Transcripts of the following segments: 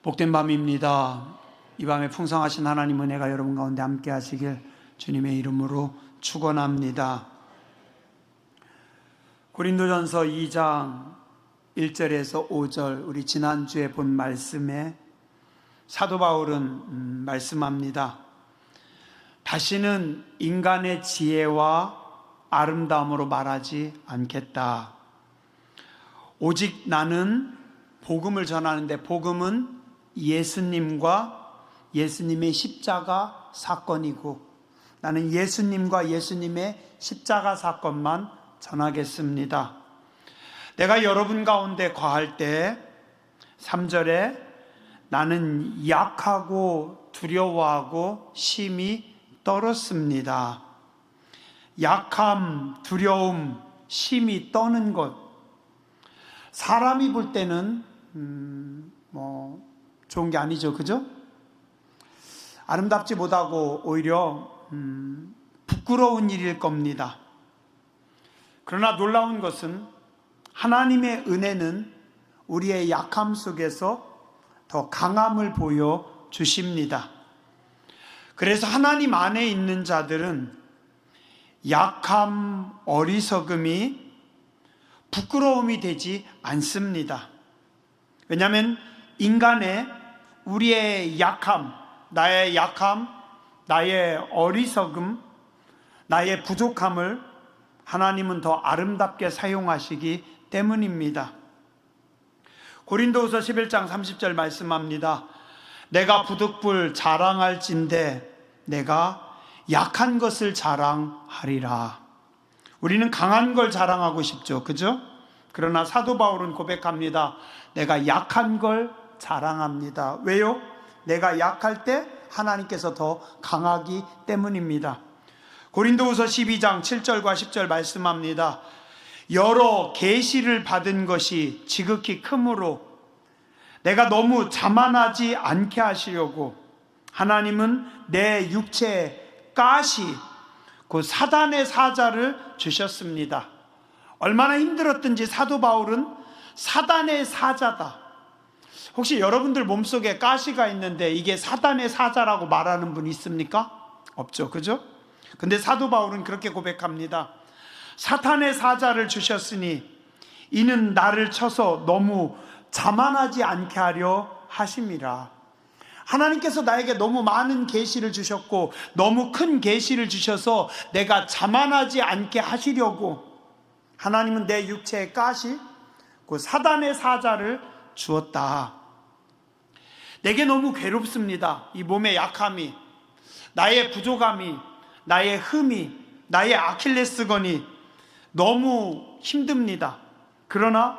복된 밤입니다. 이 밤에 풍성하신 하나님 은혜가 여러분 가운데 함께 하시길 주님의 이름으로 축원합니다. 고린도전서 2장 1절에서 5절, 우리 지난주에 본 말씀에 사도 바울은 말씀합니다. 다시는 인간의 지혜와 아름다움으로 말하지 않겠다. 오직 나는 복음을 전하는데, 복음은 예수님과 예수님의 십자가 사건이고, 나는 예수님과 예수님의 십자가 사건만 전하겠습니다. 내가 여러분 가운데 거할 때 3절에 나는 약하고 두려워하고 심히 떨었습니다. 약함, 두려움, 심히 떠는 것. 사람이 볼 때는 좋은 게 아니죠, 그죠? 아름답지 못하고 오히려 부끄러운 일일 겁니다. 그러나 놀라운 것은 하나님의 은혜는 우리의 약함 속에서 더 강함을 보여주십니다. 그래서 하나님 안에 있는 자들은 약함, 어리석음이 부끄러움이 되지 않습니다. 왜냐하면 인간의 우리의 약함, 나의 어리석음, 나의 부족함을 하나님은 더 아름답게 사용하시기 때문입니다. 고린도후서 11장 30절 말씀합니다. 내가 부득불 자랑할진대 내가 약한 것을 자랑하리라. 우리는 강한 걸 자랑하고 싶죠, 그죠? 그러나 사도 바울은 고백합니다. 내가 약한 걸 자랑합니다. 왜요? 내가 약할 때 하나님께서 더 강하기 때문입니다. 고린도후서 12장 7절과 10절 말씀합니다. 여러 계시를 받은 것이 지극히 크므로 내가 너무 자만하지 않게 하시려고 하나님은 내 육체에 가시, 그 사단의 사자를 주셨습니다. 얼마나 힘들었든지 사도 바울은 사단의 사자다. 혹시 여러분들 몸속에 가시가 있는데 이게 사단의 사자라고 말하는 분 있습니까? 없죠, 그죠? 근데 사도 바울은 그렇게 고백합니다. 사탄의 사자를 주셨으니 이는 나를 쳐서 너무 자만하지 않게 하려 하심이라. 하나님께서 나에게 너무 많은 계시를 주셨고 너무 큰 계시를 주셔서 내가 자만하지 않게 하시려고 하나님은 내 육체에 가시, 그 사단의 사자를 주었다. 내게 너무 괴롭습니다. 이 몸의 약함이, 나의 부족함이, 나의 흠이, 나의 아킬레스건이 너무 힘듭니다. 그러나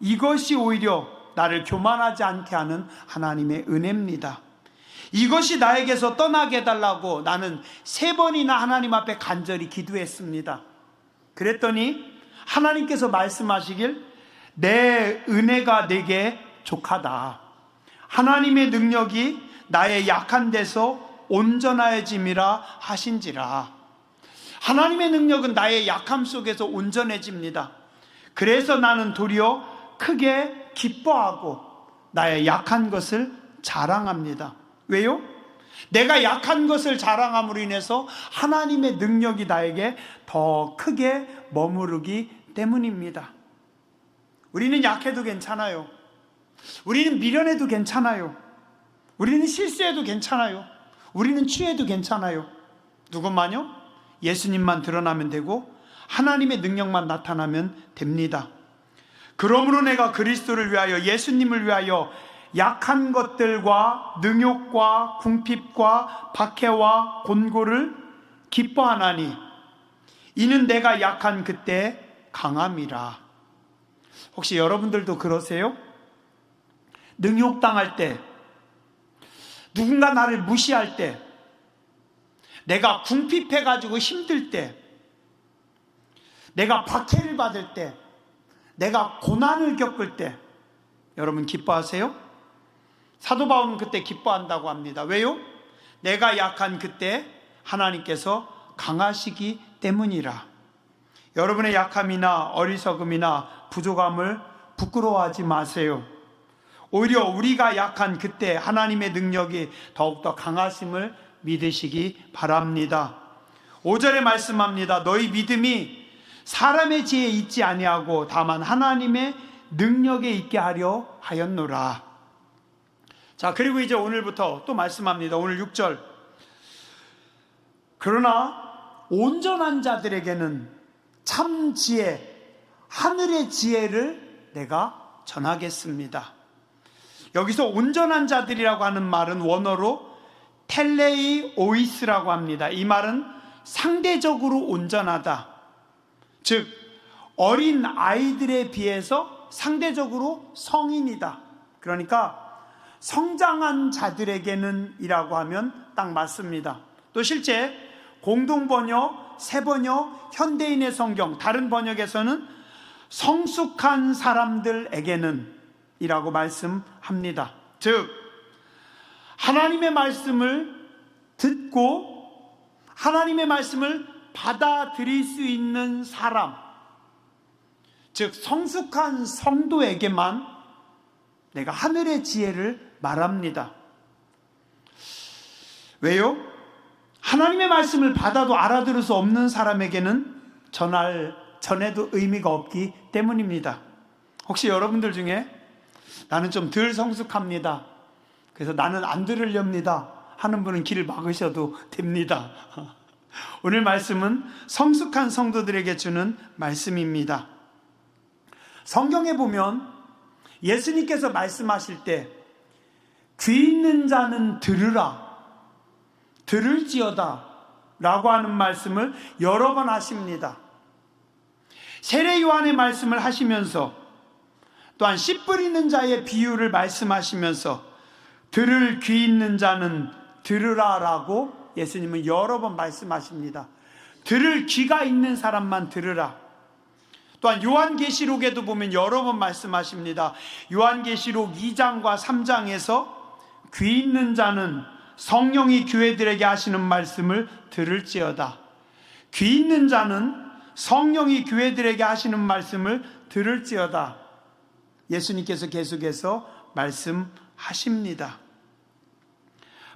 이것이 오히려 나를 교만하지 않게 하는 하나님의 은혜입니다. 이것이 나에게서 떠나게 해달라고 나는 3번이나 하나님 앞에 간절히 기도했습니다. 그랬더니 하나님께서 말씀하시길 내 은혜가 내게 족하다. 하나님의 능력이 나의 약한 데서 온전해짐이라 하신지라. 하나님의 능력은 나의 약함 속에서 온전해집니다. 그래서 나는 도리어 크게 기뻐하고 나의 약한 것을 자랑합니다. 왜요? 내가 약한 것을 자랑함으로 인해서 하나님의 능력이 나에게 더 크게 머무르기 때문입니다. 우리는 약해도 괜찮아요. 우리는 미련해도 괜찮아요. 우리는 실수해도 괜찮아요. 우리는 취해도 괜찮아요. 누구만요? 예수님만 드러나면 되고 하나님의 능력만 나타나면 됩니다. 그러므로 내가 그리스도를 위하여, 예수님을 위하여 약한 것들과 능욕과 궁핍과 박해와 곤고를 기뻐하나니 이는 내가 약한 그때 강함이라. 혹시 여러분들도 그러세요? 능욕당할 때, 누군가 나를 무시할 때, 내가 궁핍해가지고 힘들 때, 내가 박해를 받을 때, 내가 고난을 겪을 때 여러분 기뻐하세요? 사도 바울은 그때 기뻐한다고 합니다. 왜요? 내가 약한 그때 하나님께서 강하시기 때문이라. 여러분의 약함이나 어리석음이나 부족함을 부끄러워하지 마세요. 오히려 우리가 약한 그때 하나님의 능력이 더욱더 강하심을 믿으시기 바랍니다. 5절에 말씀합니다. 너희 믿음이 사람의 지혜에 있지 아니하고 다만 하나님의 능력에 있게 하려 하였노라. 자, 그리고 이제 오늘부터 또 말씀합니다. 오늘 6절. 그러나 온전한 자들에게는 참 지혜, 하늘의 지혜를 내가 전하겠습니다. 여기서 온전한 자들이라고 하는 말은 원어로 텔레이 오이스라고 합니다. 이 말은 상대적으로 온전하다. 즉 어린 아이들에 비해서 상대적으로 성인이다. 그러니까 성장한 자들에게는 이라고 하면 딱 맞습니다. 또 실제 공동번역, 새번역, 현대인의 성경, 다른 번역에서는 성숙한 사람들에게는 이라고 말씀합니다. 즉 하나님의 말씀을 듣고 하나님의 말씀을 받아들일 수 있는 사람, 즉 성숙한 성도에게만 내가 하늘의 지혜를 말합니다. 왜요? 하나님의 말씀을 받아도 알아들을 수 없는 사람에게는 전해도 의미가 없기 때문입니다. 혹시 여러분들 중에 나는 좀 덜 성숙합니다, 그래서 나는 안 들으렵니다 하는 분은 길을 막으셔도 됩니다. 오늘 말씀은 성숙한 성도들에게 주는 말씀입니다. 성경에 보면 예수님께서 말씀하실 때 귀 있는 자는 들으라, 들을지어다 라고 하는 말씀을 여러 번 하십니다. 세례 요한의 말씀을 하시면서 또한 씨 뿌리는 자의 비유를 말씀하시면서 들을 귀 있는 자는 들으라 라고 예수님은 여러 번 말씀하십니다. 들을 귀가 있는 사람만 들으라. 또한 요한계시록에도 보면 여러 번 말씀하십니다. 요한계시록 2장과 3장에서 귀 있는 자는 성령이 교회들에게 하시는 말씀을 들을지어다. 귀 있는 자는 성령이 교회들에게 하시는 말씀을 들을지어다. 예수님께서 계속해서 말씀하십니다.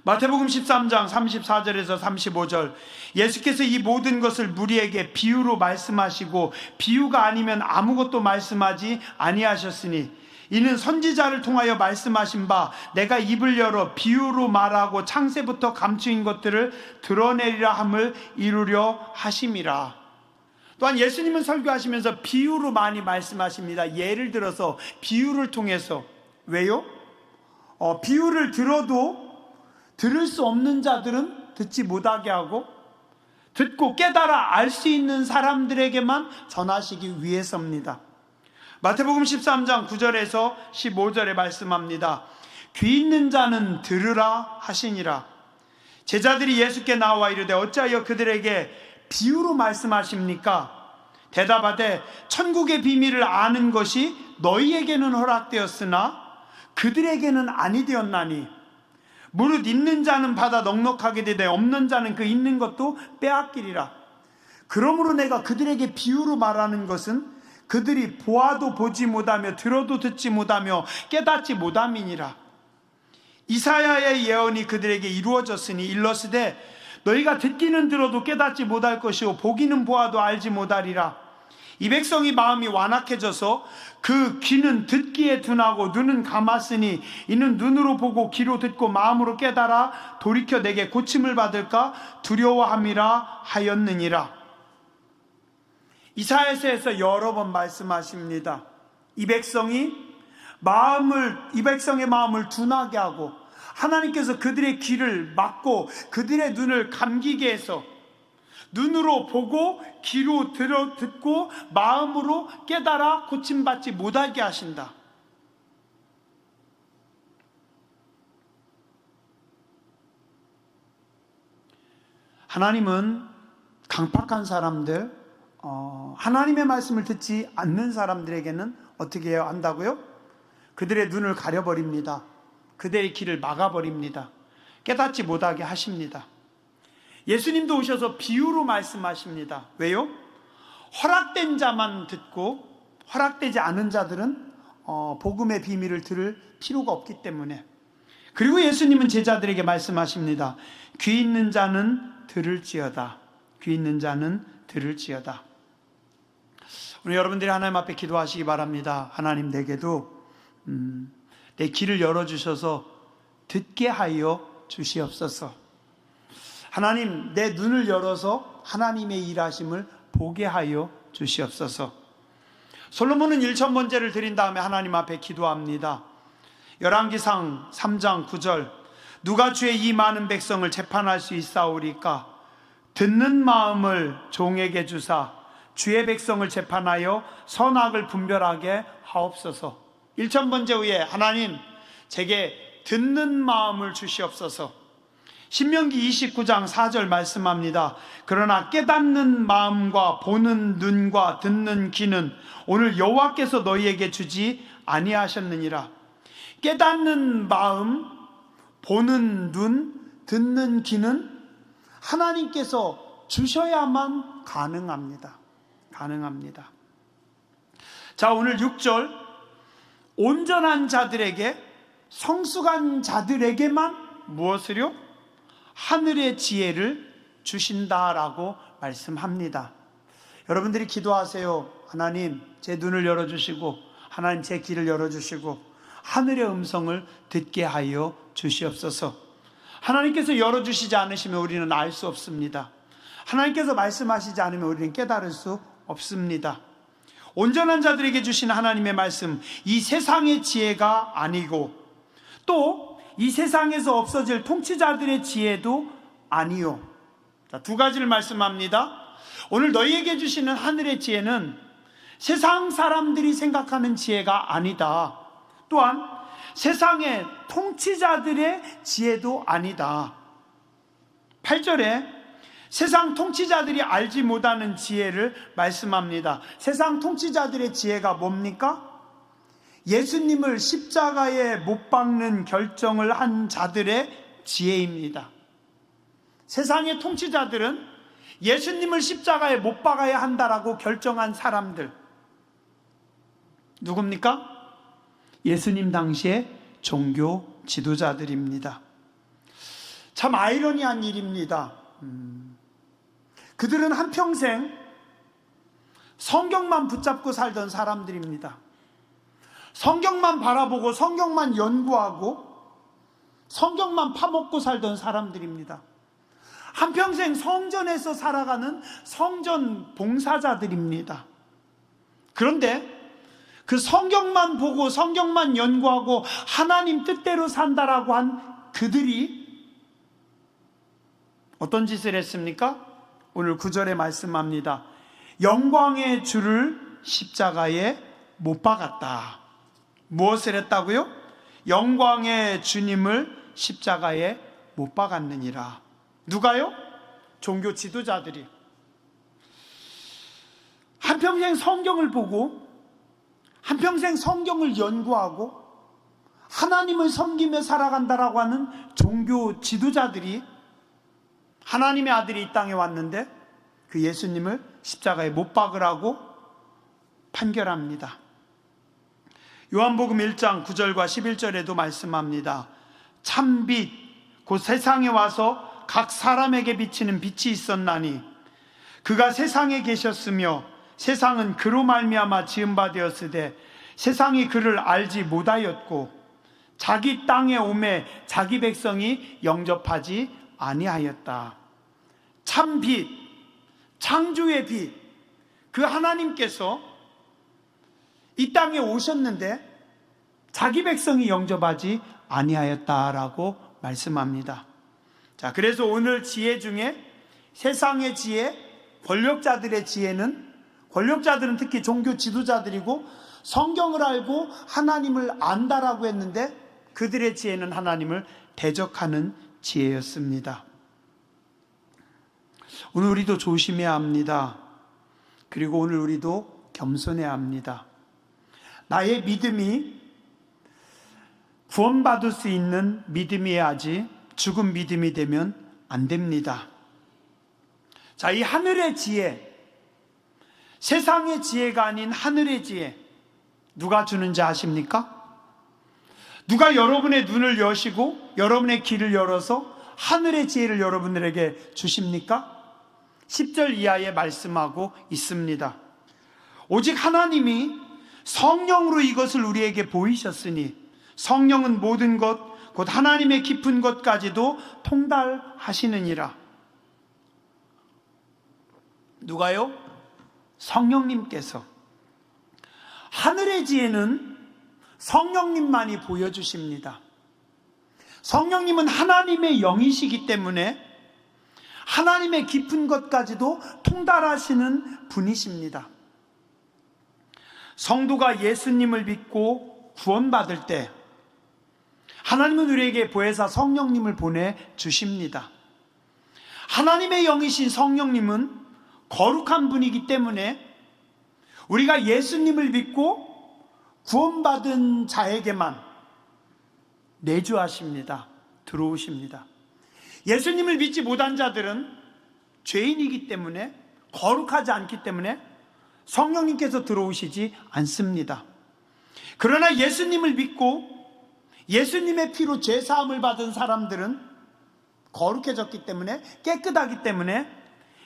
마태복음 13장 34절에서 35절, 예수께서 이 모든 것을 무리에게 비유로 말씀하시고 비유가 아니면 아무것도 말씀하지 아니하셨으니 이는 선지자를 통하여 말씀하신 바 내가 입을 열어 비유로 말하고 창세부터 감추인 것들을 드러내리라 함을 이루려 하심이라. 또한 예수님은 설교하시면서 비유로 많이 말씀하십니다. 예를 들어서 비유를 통해서. 왜요? 비유를 들어도 들을 수 없는 자들은 듣지 못하게 하고 듣고 깨달아 알 수 있는 사람들에게만 전하시기 위해서입니다. 마태복음 13장 9절에서 15절에 말씀합니다. 귀 있는 자는 들으라 하시니라. 제자들이 예수께 나와 이르되 어찌하여 그들에게 비유로 말씀하십니까? 대답하되 천국의 비밀을 아는 것이 너희에게는 허락되었으나 그들에게는 아니 되었나니 무릇 있는 자는 받아 넉넉하게 되되 없는 자는 그 있는 것도 빼앗기리라. 그러므로 내가 그들에게 비유로 말하는 것은 그들이 보아도 보지 못하며 들어도 듣지 못하며 깨닫지 못함이니라. 이사야의 예언이 그들에게 이루어졌으니 일러스되 너희가 듣기는 들어도 깨닫지 못할 것이요 보기는 보아도 알지 못하리라. 이 백성이 마음이 완악해져서 그 귀는 듣기에 둔하고 눈은 감았으니 이는 눈으로 보고 귀로 듣고 마음으로 깨달아 돌이켜 내게 고침을 받을까 두려워함이라 하였느니라. 이사야서에서 여러 번 말씀하십니다. 이 백성의 마음을 둔하게 하고 하나님께서 그들의 귀를 막고 그들의 눈을 감기게 해서 눈으로 보고 귀로 듣고 마음으로 깨달아 고침받지 못하게 하신다. 하나님은 강팍한 사람들, 하나님의 말씀을 듣지 않는 사람들에게는 어떻게 해야 한다고요? 그들의 눈을 가려버립니다. 그들의 길을 막아버립니다. 깨닫지 못하게 하십니다. 예수님도 오셔서 비유로 말씀하십니다. 왜요? 허락된 자만 듣고 허락되지 않은 자들은 복음의 비밀을 들을 필요가 없기 때문에. 그리고 예수님은 제자들에게 말씀하십니다. 귀 있는 자는 들을지어다. 귀 있는 자는 들을지어다. 오늘 여러분들이 하나님 앞에 기도하시기 바랍니다. 하나님, 내게도 내 귀를 열어주셔서 듣게 하여 주시옵소서. 하나님, 내 눈을 열어서 하나님의 일하심을 보게 하여 주시옵소서. 솔로몬은 1000번제를 드린 다음에 하나님 앞에 기도합니다. 열왕기상 3장 9절, 누가 주의 이 많은 백성을 재판할 수 있사오리까? 듣는 마음을 종에게 주사 주의 백성을 재판하여 선악을 분별하게 하옵소서. 1000번제 후에 하나님, 제게 듣는 마음을 주시옵소서. 신명기 29장 4절 말씀합니다. 그러나 깨닫는 마음과 보는 눈과 듣는 귀는 오늘 여호와께서 너희에게 주지 아니하셨느니라. 깨닫는 마음, 보는 눈, 듣는 귀는 하나님께서 주셔야만 가능합니다. 자, 오늘 6절, 온전한 자들에게, 성숙한 자들에게만 무엇을요? 하늘의 지혜를 주신다라고 말씀합니다. 여러분들이 기도하세요. 하나님, 제 눈을 열어주시고, 하나님, 제 귀를 열어주시고, 하늘의 음성을 듣게 하여 주시옵소서. 하나님께서 열어주시지 않으시면 우리는 알 수 없습니다. 하나님께서 말씀하시지 않으면 우리는 깨달을 수 없습니다. 온전한 자들에게 주신 하나님의 말씀, 이 세상의 지혜가 아니고 또 이 세상에서 없어질 통치자들의 지혜도 아니요. 자, 두 가지를 말씀합니다. 오늘 너희에게 주시는 하늘의 지혜는 세상 사람들이 생각하는 지혜가 아니다. 또한 세상의 통치자들의 지혜도 아니다. 8절에 세상 통치자들이 알지 못하는 지혜를 말씀합니다. 세상 통치자들의 지혜가 뭡니까? 예수님을 십자가에 못 박는 결정을 한 자들의 지혜입니다. 세상의 통치자들은 예수님을 십자가에 못 박아야 한다라고 결정한 사람들, 누굽니까? 예수님 당시의 종교 지도자들입니다. 참 아이러니한 일입니다. 그들은 한평생 성경만 붙잡고 살던 사람들입니다. 성경만 바라보고 성경만 연구하고 성경만 파먹고 살던 사람들입니다. 한평생 성전에서 살아가는 성전 봉사자들입니다. 그런데 그 성경만 보고 성경만 연구하고 하나님 뜻대로 산다라고 한 그들이 어떤 짓을 했습니까? 오늘 9절에 말씀합니다. 영광의 주를 십자가에 못 박았다. 무엇을 했다고요? 영광의 주님을 십자가에 못 박았느니라. 누가요? 종교 지도자들이. 한평생 성경을 보고 한평생 성경을 연구하고 하나님을 섬기며 살아간다라고 하는 종교 지도자들이 하나님의 아들이 이 땅에 왔는데 그 예수님을 십자가에 못 박으라고 판결합니다. 요한복음 1장 9절과 11절에도 말씀합니다. 참빛 곧 세상에 와서 각 사람에게 비치는 빛이 있었나니 그가 세상에 계셨으며 세상은 그로 말미암아 지은 바 되었으되 세상이 그를 알지 못하였고 자기 땅에 오매 자기 백성이 영접하지 아니하였다. 참빛, 창조의 빛, 그 하나님께서 이 땅에 오셨는데 자기 백성이 영접하지 아니하였다라고 말씀합니다. 자, 그래서 오늘 지혜 중에 세상의 지혜, 권력자들의 지혜는, 권력자들은 특히 종교 지도자들이고 성경을 알고 하나님을 안다라고 했는데 그들의 지혜는 하나님을 대적하는 지혜였습니다. 오늘 우리도 조심해야 합니다. 그리고 오늘 우리도 겸손해야 합니다. 나의 믿음이 구원받을 수 있는 믿음이어야지 죽은 믿음이 되면 안 됩니다. 자, 이 하늘의 지혜, 세상의 지혜가 아닌 하늘의 지혜, 누가 주는지 아십니까? 누가 여러분의 눈을 여시고 여러분의 길을 열어서 하늘의 지혜를 여러분들에게 주십니까? 10절 이하에 말씀하고 있습니다. 오직 하나님이 성령으로 이것을 우리에게 보이셨으니 성령은 모든 것 곧 하나님의 깊은 것까지도 통달하시느니라. 누가요? 성령님께서. 하늘의 지혜는 성령님만이 보여주십니다. 성령님은 하나님의 영이시기 때문에 하나님의 깊은 것까지도 통달하시는 분이십니다. 성도가 예수님을 믿고 구원받을 때 하나님은 우리에게 보혜사 성령님을 보내주십니다. 하나님의 영이신 성령님은 거룩한 분이기 때문에 우리가 예수님을 믿고 구원받은 자에게만 내주하십니다. 들어오십니다. 예수님을 믿지 못한 자들은 죄인이기 때문에, 거룩하지 않기 때문에 성령님께서 들어오시지 않습니다. 그러나 예수님을 믿고 예수님의 피로 죄사함을 받은 사람들은 거룩해졌기 때문에, 깨끗하기 때문에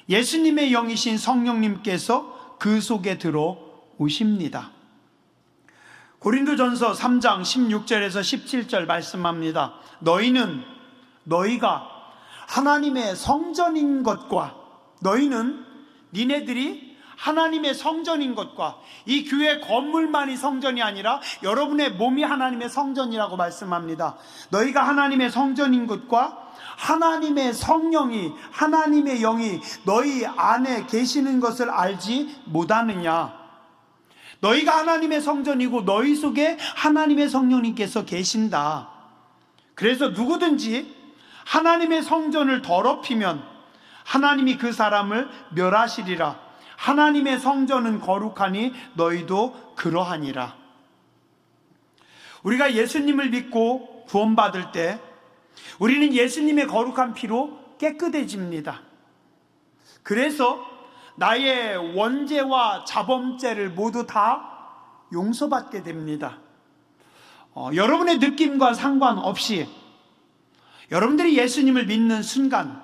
예수님의 영이신 성령님께서 그 속에 들어오십니다. 고린도전서 3장 16절에서 17절 말씀합니다. 너희가 하나님의 성전인 것과, 너희는 니네들이 하나님의 성전인 것과, 이 교회 건물만이 성전이 아니라 여러분의 몸이 하나님의 성전이라고 말씀합니다. 너희가 하나님의 성전인 것과 하나님의 성령이, 하나님의 영이 너희 안에 계시는 것을 알지 못하느냐. 너희가 하나님의 성전이고 너희 속에 하나님의 성령님께서 계신다. 그래서 누구든지 하나님의 성전을 더럽히면 하나님이 그 사람을 멸하시리라. 하나님의 성전은 거룩하니 너희도 그러하니라. 우리가 예수님을 믿고 구원받을 때 우리는 예수님의 거룩한 피로 깨끗해집니다. 그래서 나의 원죄와 자범죄를 모두 다 용서받게 됩니다. 여러분의 느낌과 상관없이 여러분들이 예수님을 믿는 순간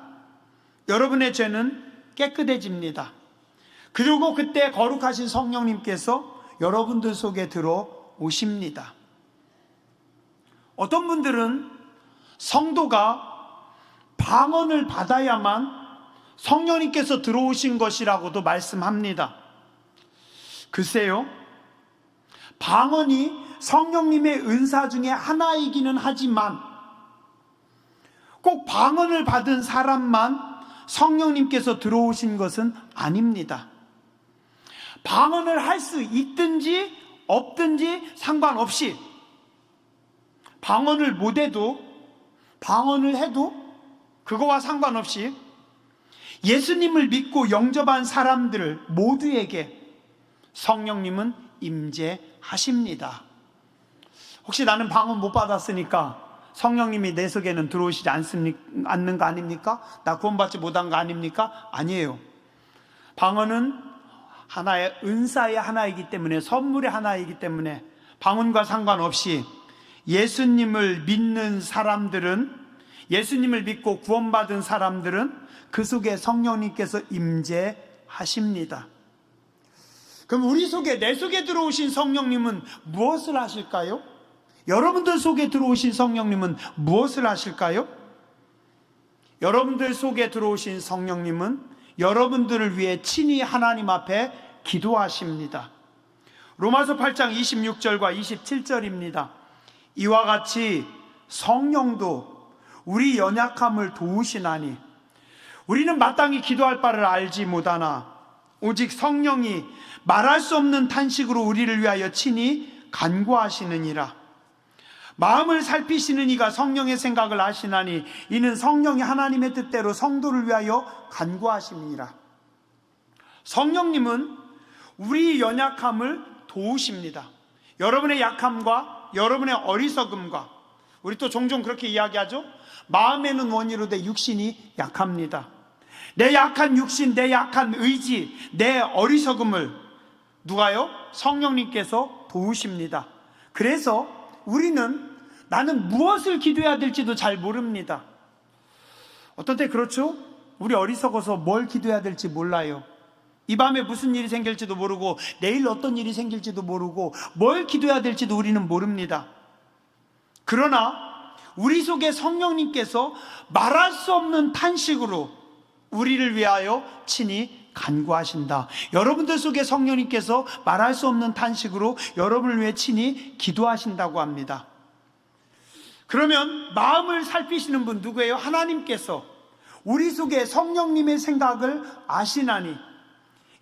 여러분의 죄는 깨끗해집니다. 그리고 그때 거룩하신 성령님께서 여러분들 속에 들어오십니다. 어떤 분들은 성도가 방언을 받아야만 성령님께서 들어오신 것이라고도 말씀합니다. 글쎄요, 방언이 성령님의 은사 중에 하나이기는 하지만 꼭 방언을 받은 사람만 성령님께서 들어오신 것은 아닙니다. 방언을 할 수 있든지 없든지 상관없이, 방언을 못해도 방언을 해도 그거와 상관없이 예수님을 믿고 영접한 사람들 모두에게 성령님은 임재하십니다. 혹시 나는 방언 못 받았으니까 성령님이 내 속에는 들어오시지 않는 거 아닙니까? 나 구원받지 못한 거 아닙니까? 아니에요. 방언은 하나의 은사의 하나이기 때문에, 선물의 하나이기 때문에 방언과 상관없이 예수님을 믿는 사람들은, 예수님을 믿고 구원받은 사람들은 그 속에 성령님께서 임재하십니다. 그럼 우리 속에, 내 속에 들어오신 성령님은 무엇을 하실까요? 여러분들 속에 들어오신 성령님은 무엇을 하실까요? 여러분들 속에 들어오신 성령님은 여러분들을 위해 친히 하나님 앞에 기도하십니다. 로마서 8장 26절과 27절입니다. 이와 같이 성령도 우리 연약함을 도우시나니 우리는 마땅히 기도할 바를 알지 못하나 오직 성령이 말할 수 없는 탄식으로 우리를 위하여 친히 간구하시느니라. 마음을 살피시는 이가 성령의 생각을 아시나니 이는 성령이 하나님의 뜻대로 성도를 위하여 간구하심이니라. 성령님은 우리 연약함을 도우십니다. 여러분의 약함과 여러분의 어리석음과, 우리 또 종종 그렇게 이야기하죠. 마음에는 원이로되 육신이 약합니다. 내 약한 육신, 내 약한 의지, 내 어리석음을 누가요? 성령님께서 도우십니다. 그래서 우리는 나는 무엇을 기도해야 될지도 잘 모릅니다. 어떤 때 그렇죠? 우리 어리석어서 뭘 기도해야 될지 몰라요. 이 밤에 무슨 일이 생길지도 모르고 내일 어떤 일이 생길지도 모르고 뭘 기도해야 될지도 우리는 모릅니다. 그러나 우리 속에 성령님께서 말할 수 없는 탄식으로 우리를 위하여 친히 간구하신다. 여러분들 속에 성령님께서 말할 수 없는 탄식으로 여러분을 위해 친히 기도하신다고 합니다. 그러면 마음을 살피시는 분 누구예요? 하나님께서 우리 속에 성령님의 생각을 아시나니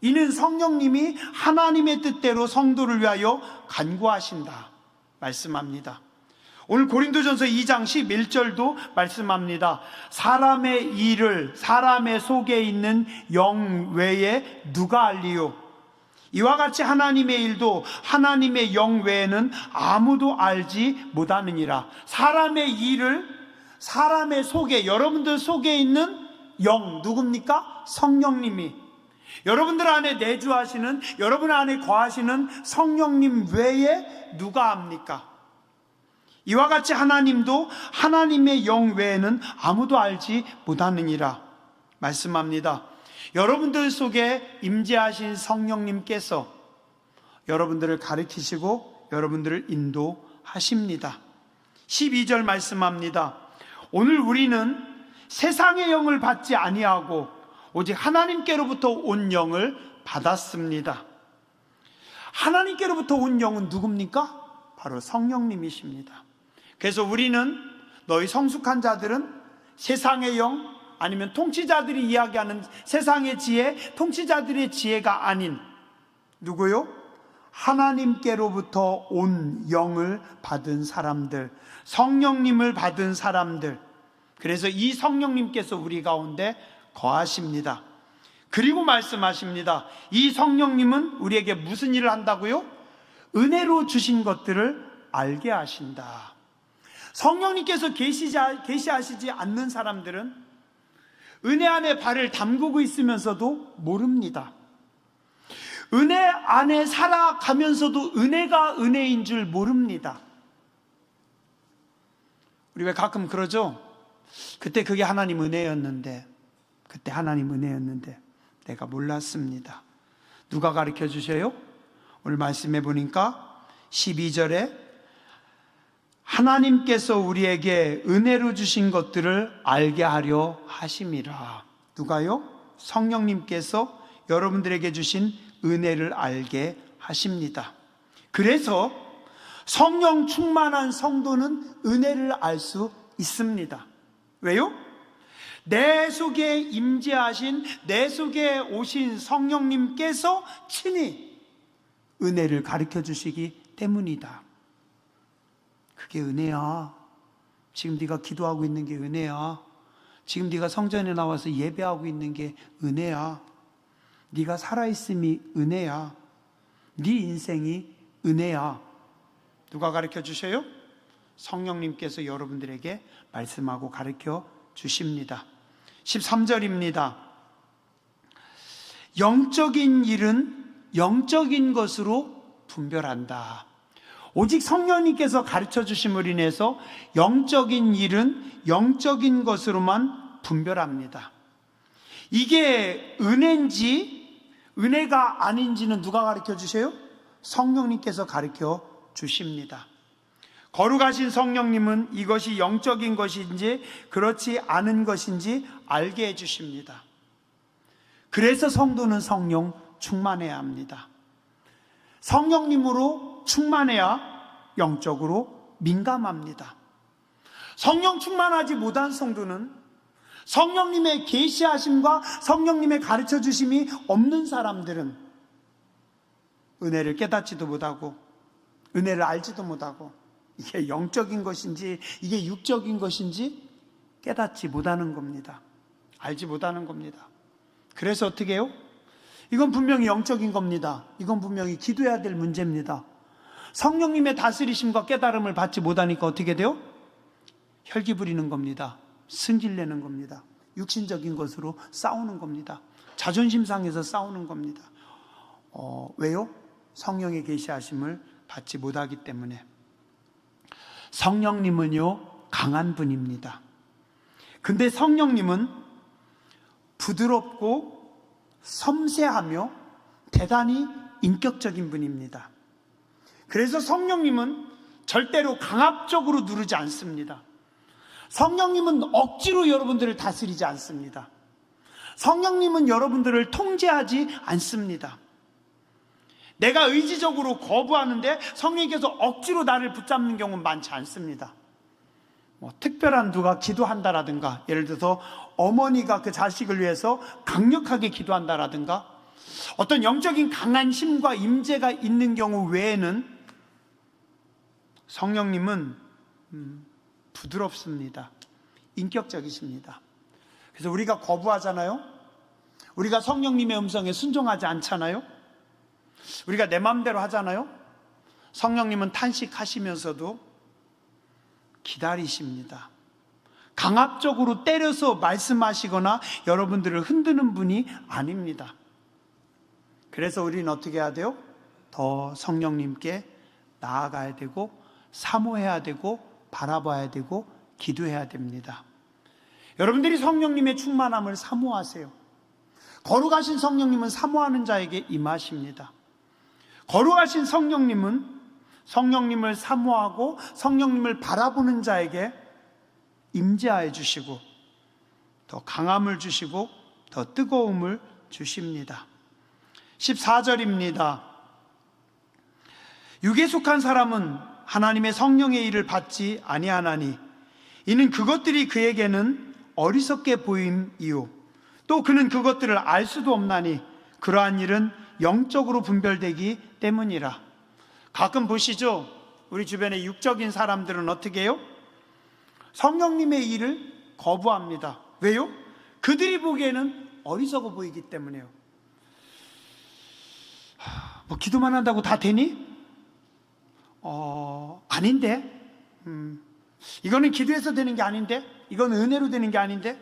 이는 성령님이 하나님의 뜻대로 성도를 위하여 간구하신다 말씀합니다. 오늘 고린도전서 2장 11절도 말씀합니다. 사람의 일을 사람의 속에 있는 영 외에 누가 알리요? 이와 같이 하나님의 일도 하나님의 영 외에는 아무도 알지 못하느니라. 사람의 일을 사람의 속에, 여러분들 속에 있는 영 누굽니까? 성령님이, 여러분들 안에 내주하시는, 여러분 안에 거하시는 성령님 외에 누가 압니까? 이와 같이 하나님도 하나님의 영 외에는 아무도 알지 못하느니라 말씀합니다. 여러분들 속에 임재하신 성령님께서 여러분들을 가르치시고 여러분들을 인도하십니다. 12절 말씀합니다. 오늘 우리는 세상의 영을 받지 아니하고 오직 하나님께로부터 온 영을 받았습니다. 하나님께로부터 온 영은 누굽니까? 바로 성령님이십니다. 그래서 우리는 너희 성숙한 자들은 세상의 영, 아니면 통치자들이 이야기하는 세상의 지혜, 통치자들의 지혜가 아닌 누구요? 하나님께로부터 온 영을 받은 사람들, 성령님을 받은 사람들. 그래서 이 성령님께서 우리 가운데 거하십니다. 그리고 말씀하십니다. 이 성령님은 우리에게 무슨 일을 한다고요? 은혜로 주신 것들을 알게 하신다. 성령님께서 계시하시지 않는 사람들은 은혜 안에 발을 담그고 있으면서도 모릅니다. 은혜 안에 살아가면서도 은혜가 은혜인 줄 모릅니다. 우리 왜 가끔 그러죠? 그때 그게 하나님 은혜였는데, 그때 하나님 은혜였는데 내가 몰랐습니다. 누가 가르쳐 주셔요? 오늘 말씀해 보니까 12절에 하나님께서 우리에게 은혜로 주신 것들을 알게 하려 하심이라. 누가요? 성령님께서 여러분들에게 주신 은혜를 알게 하십니다. 그래서 성령 충만한 성도는 은혜를 알 수 있습니다. 왜요? 내 속에 임재하신, 내 속에 오신 성령님께서 친히 은혜를 가르쳐 주시기 때문이다. 그게 은혜야. 지금 네가 기도하고 있는 게 은혜야. 지금 네가 성전에 나와서 예배하고 있는 게 은혜야. 네가 살아있음이 은혜야. 네 인생이 은혜야. 누가 가르쳐 주셔요? 성령님께서 여러분들에게 말씀하고 가르쳐 주십니다. 13절입니다. 영적인 일은 영적인 것으로 분별한다. 오직 성령님께서 가르쳐 주심을 인해서 영적인 일은 영적인 것으로만 분별합니다. 이게 은혜인지 은혜가 아닌지는 누가 가르쳐 주세요? 성령님께서 가르쳐 주십니다. 거룩하신 성령님은 이것이 영적인 것인지 그렇지 않은 것인지 알게 해주십니다. 그래서 성도는 성령 충만해야 합니다. 성령님으로 충만해야 영적으로 민감합니다. 성령 충만하지 못한 성도는 성령님의 계시하심과 성령님의 가르쳐 주심이 없는 사람들은 은혜를 깨닫지도 못하고 은혜를 알지도 못하고 이게 영적인 것인지 이게 육적인 것인지 깨닫지 못하는 겁니다. 알지 못하는 겁니다. 그래서 어떻게 해요? 이건 분명히 영적인 겁니다. 이건 분명히 기도해야 될 문제입니다. 성령님의 다스리심과 깨달음을 받지 못하니까 어떻게 돼요? 혈기 부리는 겁니다. 승질내는 겁니다. 육신적인 것으로 싸우는 겁니다. 자존심 상해서 싸우는 겁니다. 왜요? 성령의 계시하심을 받지 못하기 때문에. 성령님은요, 강한 분입니다. 근데 성령님은 부드럽고 섬세하며 대단히 인격적인 분입니다. 그래서 성령님은 절대로 강압적으로 누르지 않습니다. 성령님은 억지로 여러분들을 다스리지 않습니다. 성령님은 여러분들을 통제하지 않습니다. 내가 의지적으로 거부하는데 성령님께서 억지로 나를 붙잡는 경우는 많지 않습니다. 특별한 누가 기도한다라든가, 예를 들어서 어머니가 그 자식을 위해서 강력하게 기도한다라든가, 어떤 영적인 강한 힘과 임재가 있는 경우 외에는 성령님은 부드럽습니다. 인격적이십니다. 그래서 우리가 거부하잖아요. 우리가 성령님의 음성에 순종하지 않잖아요. 우리가 내 마음대로 하잖아요. 성령님은 탄식하시면서도 기다리십니다. 강압적으로 때려서 말씀하시거나 여러분들을 흔드는 분이 아닙니다. 그래서 우리는 어떻게 해야 돼요? 더 성령님께 나아가야 되고, 사모해야 되고, 바라봐야 되고, 기도해야 됩니다. 여러분들이 성령님의 충만함을 사모하세요. 거룩하신 성령님은 사모하는 자에게 임하십니다. 거룩하신 성령님은 성령님을 사모하고 성령님을 바라보는 자에게 임재하여 주시고, 더 강함을 주시고 더 뜨거움을 주십니다. 14절입니다. 육에 속한 사람은 하나님의 성령의 일을 받지 아니하나니 이는 그것들이 그에게는 어리석게 보임이요 또 그는 그것들을 알 수도 없나니 그러한 일은 영적으로 분별되기 때문이라. 가끔 보시죠. 우리 주변의 육적인 사람들은 어떻게 해요? 성령님의 일을 거부합니다. 왜요? 그들이 보기에는 어리석어 보이기 때문에요. 기도만 한다고 다 되니? 아닌데? 이거는 기도해서 되는 게 아닌데? 이건 은혜로 되는 게 아닌데?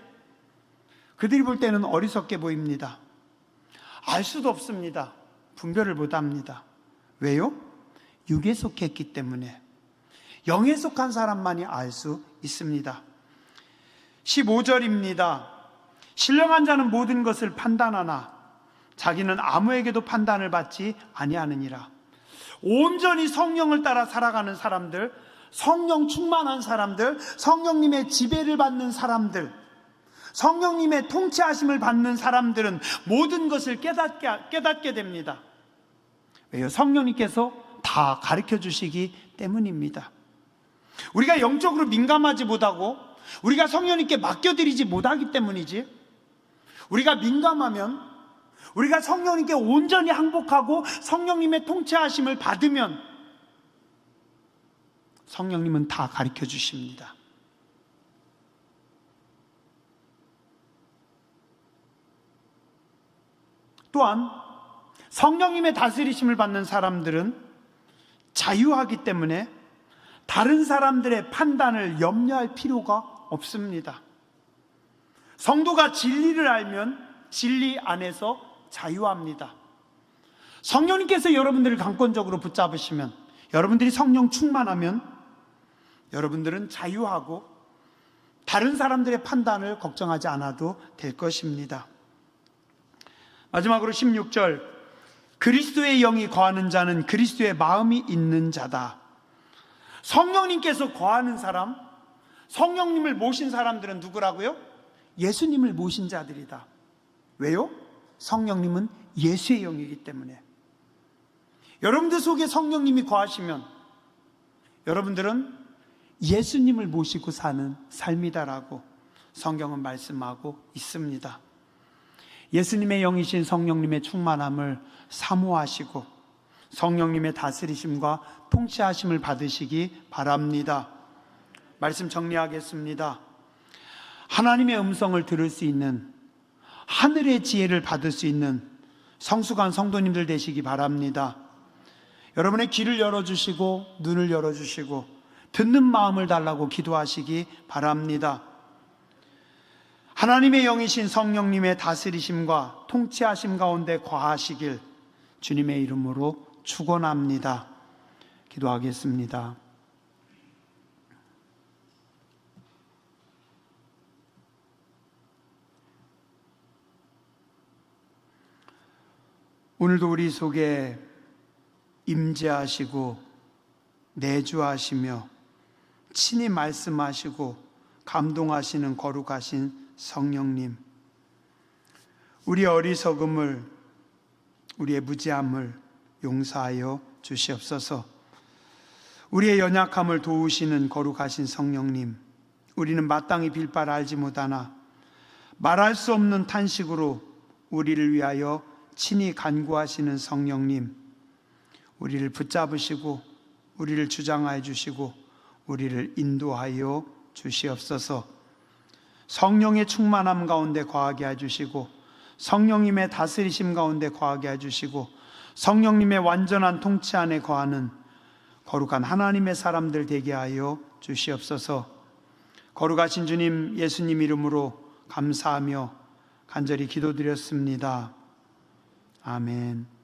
그들이 볼 때는 어리석게 보입니다. 알 수도 없습니다. 분별을 못합니다. 왜요? 육에 속했기 때문에. 영에 속한 사람만이 알 수 있습니다. 15절입니다. 신령한 자는 모든 것을 판단하나 자기는 아무에게도 판단을 받지 아니하느니라. 온전히 성령을 따라 살아가는 사람들, 성령 충만한 사람들, 성령님의 지배를 받는 사람들, 성령님의 통치하심을 받는 사람들은 모든 것을 깨닫게 됩니다. 왜요? 성령님께서 다 가르쳐 주시기 때문입니다. 우리가 영적으로 민감하지 못하고 우리가 성령님께 맡겨드리지 못하기 때문이지. 우리가 민감하면, 우리가 성령님께 온전히 항복하고 성령님의 통치하심을 받으면 성령님은 다 가르쳐 주십니다. 또한 성령님의 다스리심을 받는 사람들은 자유하기 때문에 다른 사람들의 판단을 염려할 필요가 없습니다. 성도가 진리를 알면 진리 안에서 자유합니다. 성령님께서 여러분들을 강권적으로 붙잡으시면, 여러분들이 성령 충만하면 여러분들은 자유하고 다른 사람들의 판단을 걱정하지 않아도 될 것입니다. 마지막으로 16절, 그리스도의 영이 거하는 자는 그리스도의 마음이 있는 자다. 성령님께서 거하는 사람, 성령님을 모신 사람들은 누구라고요? 예수님을 모신 자들이다. 왜요? 성령님은 예수의 영이기 때문에. 여러분들 속에 성령님이 거하시면 여러분들은 예수님을 모시고 사는 삶이다라고 성경은 말씀하고 있습니다. 예수님의 영이신 성령님의 충만함을 사모하시고 성령님의 다스리심과 통치하심을 받으시기 바랍니다. 말씀 정리하겠습니다. 하나님의 음성을 들을 수 있는, 하늘의 지혜를 받을 수 있는 성숙한 성도님들 되시기 바랍니다. 여러분의 귀를 열어주시고 눈을 열어주시고 듣는 마음을 달라고 기도하시기 바랍니다. 하나님의 영이신 성령님의 다스리심과 통치하심 가운데 거하시길 주님의 이름으로 축원합니다. 기도하겠습니다. 오늘도 우리 속에 임재하시고 내주하시며 친히 말씀하시고 감동하시는 거룩하신 성령님, 우리의 어리석음을, 우리의 무지함을 용서하여 주시옵소서. 우리의 연약함을 도우시는 거룩하신 성령님, 우리는 마땅히 빌 바를 알지 못하나 말할 수 없는 탄식으로 우리를 위하여 친히 간구하시는 성령님, 우리를 붙잡으시고 우리를 주장하여 주시고 우리를 인도하여 주시옵소서. 성령의 충만함 가운데 거하게 해주시고 성령님의 다스리심 가운데 거하게 해주시고 성령님의 완전한 통치 안에 거하는 거룩한 하나님의 사람들 되게 하여 주시옵소서. 거룩하신 주님, 예수님 이름으로 감사하며 간절히 기도드렸습니다. 아멘.